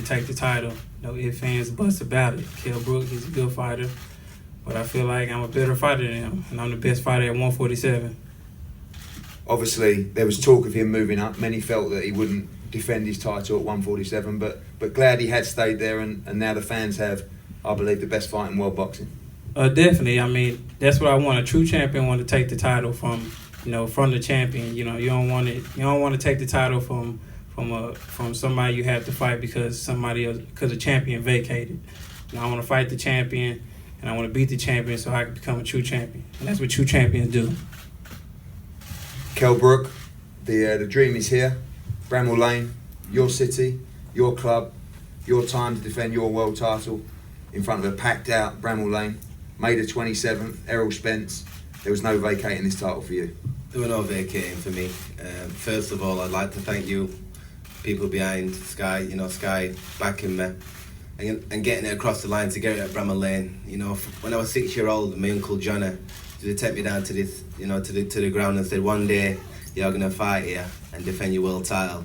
to take the title. No ifs, ands, buts about it. Kell Brook, he's a good fighter, but I feel like I'm a better fighter than him, and I'm the best fighter at 147. Obviously, there was talk of him moving up. Many felt that he wouldn't defend his title at 147, but glad he had stayed there, and now the fans have, I believe, the best fight in world boxing. Definitely. I mean, that's what I want. A true champion want to take the title from the champion. You don't want it. You don't want to take the title from somebody you have to fight because a champion vacated. I want to fight the champion, and I want to beat the champion so I can become a true champion. And that's what true champions do. Kell Brook, the dream is here. Bramall Lane, your city, your club, your time to defend your world title in front of a packed out Bramall Lane. May the 27th, Errol Spence. There was no vacating this title for you. There were no vacating for me. First of all, I'd like to thank you, people behind Sky, Sky backing me and getting it across the line to get it at Bramall Lane. When I was 6 years old, my uncle Johnny used to take me down to this, to the ground and said, one day you're gonna fight here and defend your world title,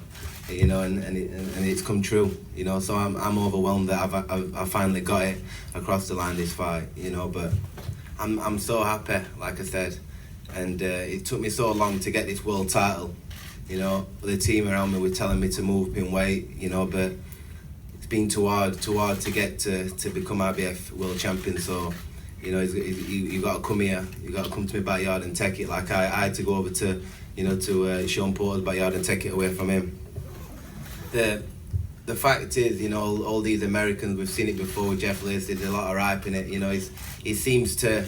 and it's come true, So I'm overwhelmed that I finally got it across the line this fight, But I'm so happy, like I said, and it took me so long to get this world title. The team around me were telling me to move up in weight, but it's been too hard to get to become IBF world champion. So, you got to come here, you got to come to my backyard and take it. Like I had to go over to, to Sean Porter's backyard and take it away from him. The fact is, all these Americans, we've seen it before with Jeff Lacy, there's a lot of hype in it. He seems to,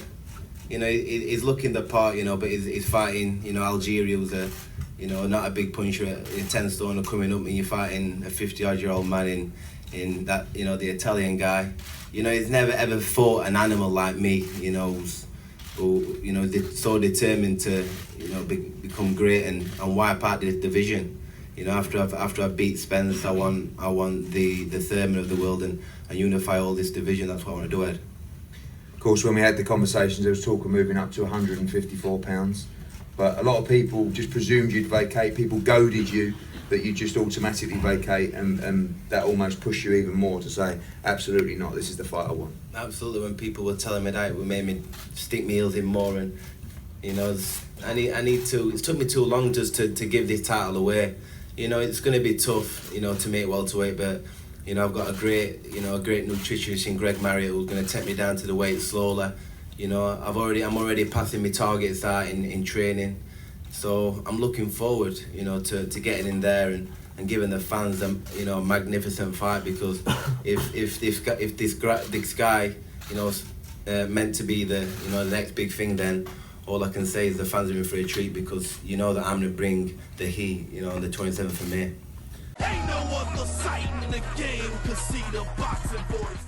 he's looking the part, but he's fighting, Algeria was not a big puncher at 10 stone coming up, and you're fighting a 50-odd-year-old man in that, the Italian guy. He's never ever fought an animal like me, who's so determined to, become great and wipe out this division. After I beat Spence, I want the Thurman of the world and unify all this division. That's what I want to do, Ed. Of course, when we had the conversations, there was talk of moving up to 154 pounds. But a lot of people just presumed you'd vacate. People goaded you that you'd just automatically vacate, and that almost pushed you even more to say, absolutely not, this is the fight I want. Absolutely. When people were telling me that, it made me stick my heels in more, and I need to. It took me too long just to give this title away. It's going to be tough, to make welterweight, but I've got a great nutritionist in Greg Marriott who's going to take me down to the weight slowly. I'm already passing my targets out in training, so I'm looking forward, to getting in there and giving the fans a magnificent fight, because if this guy, meant to be the next big thing, then all I can say is the fans are in for a treat, because that I'm gonna bring the heat, on the 27th of May. Ain't no other sight in the game, 'cause see the boxing voice.